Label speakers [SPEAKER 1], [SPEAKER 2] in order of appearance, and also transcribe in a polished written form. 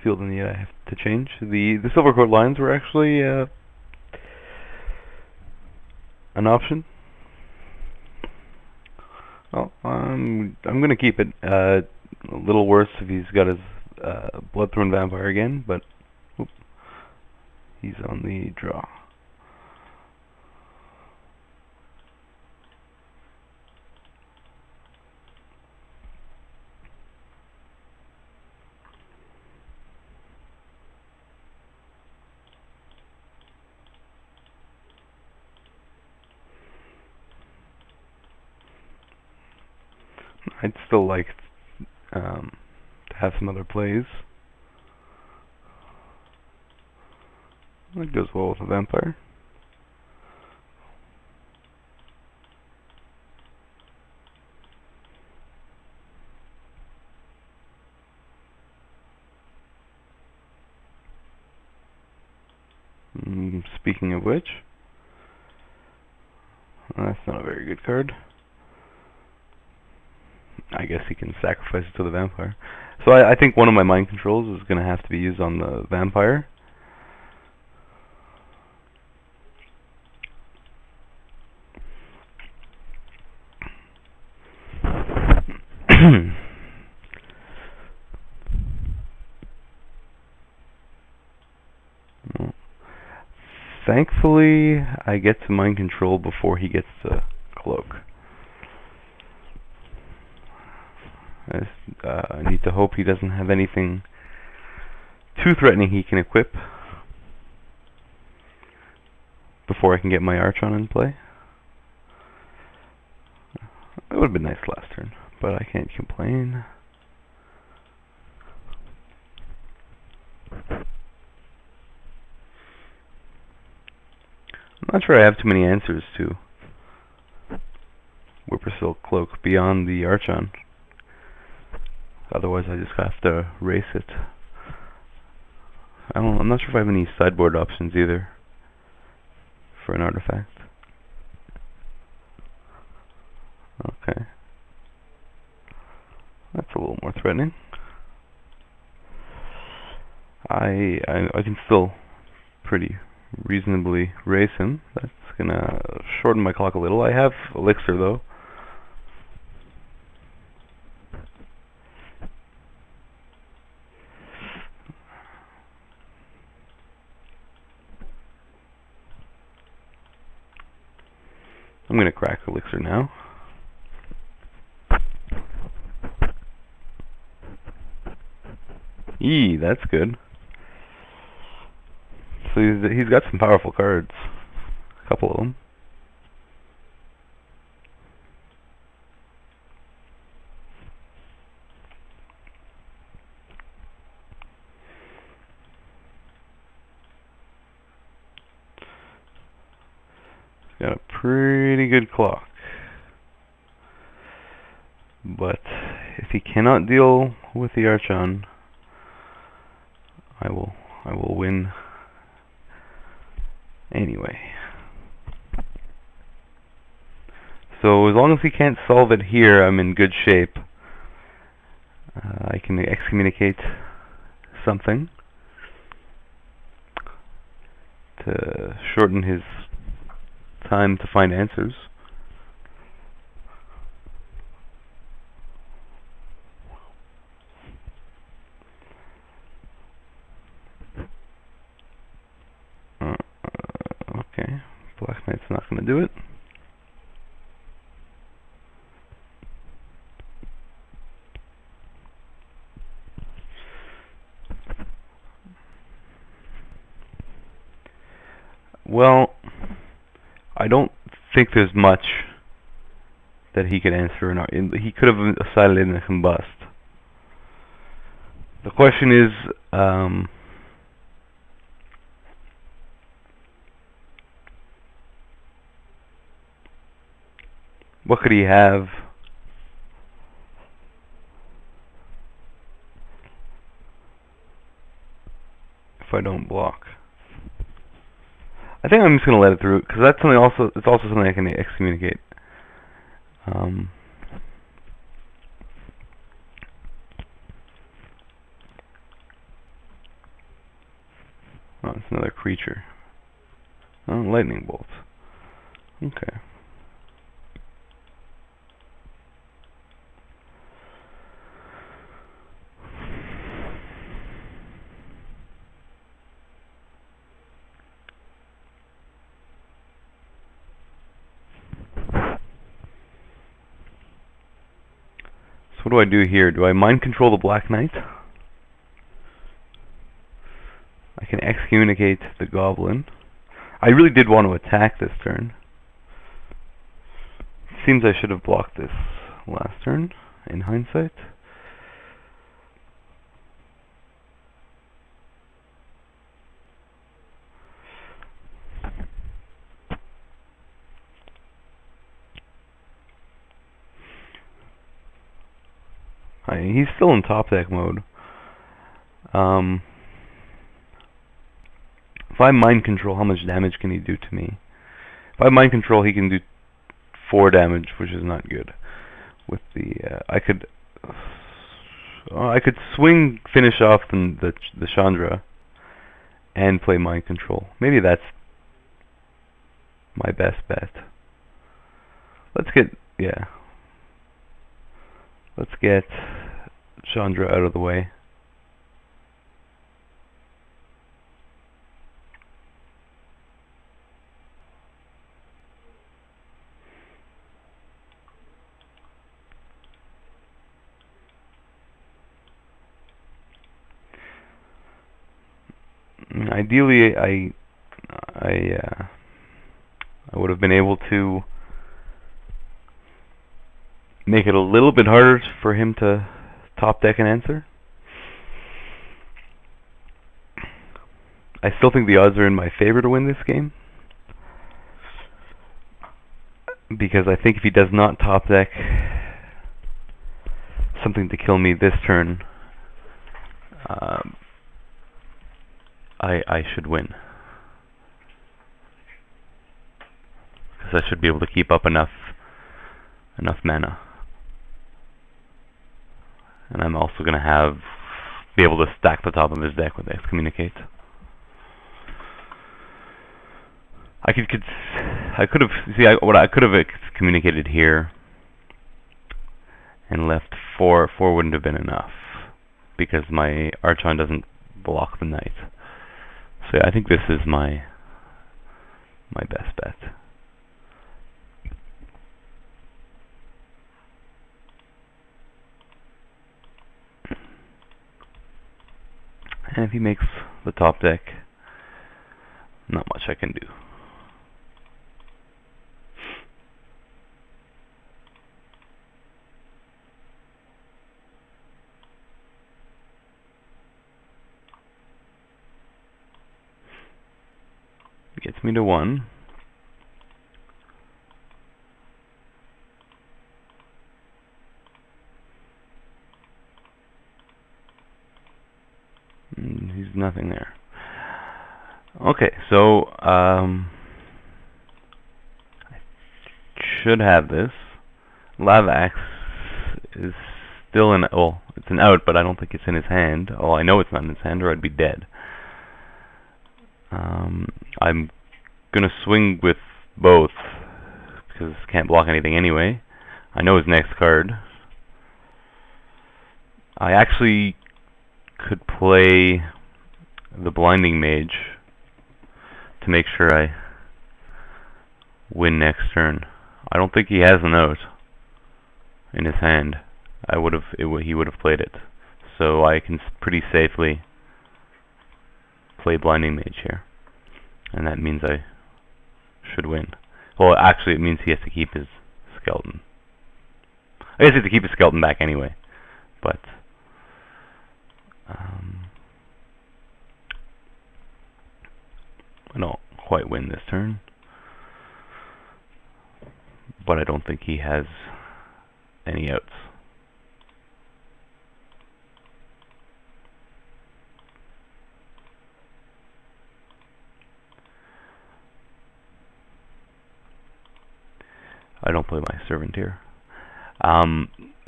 [SPEAKER 1] field and yet I have to change. The silver coat lines were actually an option. Well, I'm gonna keep it. A little worse if he's got his Bloodthorn Vampire again, but oops, he's on the draw. I'd still like to have some other plays. That goes well with a vampire. Speaking of which, that's not a very good card. I guess he can sacrifice it to the vampire. So I think one of my mind controls is going to have to be used on the vampire. Well, thankfully, I get to mind control before he gets to cloak. I need to hope he doesn't have anything too threatening he can equip before I can get my Archon in play. It would have been nice last turn, but I can't complain. I'm not sure I have too many answers to Whippersilk Cloak beyond the Archon. Otherwise, I just have to race it. I'm not sure if I have any sideboard options either for an artifact. Okay, that's a little more threatening. I can still pretty reasonably race him. That's gonna shorten my clock a little. I have elixir though. I'm gonna crack elixir now. Eee, that's good. So he's got some powerful cards. A couple of them. He's got a pretty good clock. But if he cannot deal with the Archon, I will win anyway. So as long as he can't solve it here, I'm in good shape. I can excommunicate something to shorten his time to find answers. Okay, Black Knight's not going to do it. Well, I don't think there's much that he could answer. He could have decided in a combust. The question is, what could he have? If I don't block, I think I'm just gonna let it through because that's something. It's also something I can excommunicate. Oh, it's another creature. Oh, lightning bolt. Okay. So what do I do here? Do I mind control the Black Knight? I can excommunicate the Goblin. I really did want to attack this turn. Seems I should have blocked this last turn, in hindsight. He's still in top deck mode. If I mind control, how much damage can he do to me? If I mind control, he can do 4 damage, which is not good. With the I could swing, finish off the Chandra, and play mind control. Maybe that's my best bet. Let's get Chandra out of the way. Ideally, I would have been able to make it a little bit harder for him to top deck an answer. I still think the odds are in my favor to win this game, because I think if he does not top deck something to kill me this turn, I should win, because I should be able to keep up enough mana, and I'm also going to be able to stack the top of his deck with excommunicate. I could have excommunicated here and left 4. 4 wouldn't have been enough because my Archon doesn't block the knight. So yeah, I think this is my best bet. And if he makes the top deck, not much I can do. Gets me to 1. He's nothing there. Okay, so I should have this. Lava Axe is still in. Well, it's an out, but I don't think it's in his hand. Oh, I know it's not in his hand, or I'd be dead. I'm gonna swing with both because can't block anything anyway. I know his next card. I actually could play the Blinding Mage to make sure I win next turn. I don't think he has a note in his hand. He would have played it, so I can pretty safely play Blinding Mage here, and that means I should win. Well, actually, it means he has to keep his skeleton. I guess he has to keep his skeleton back anyway, but I don't quite win this turn, but I don't think he has any outs. I don't play my servant here.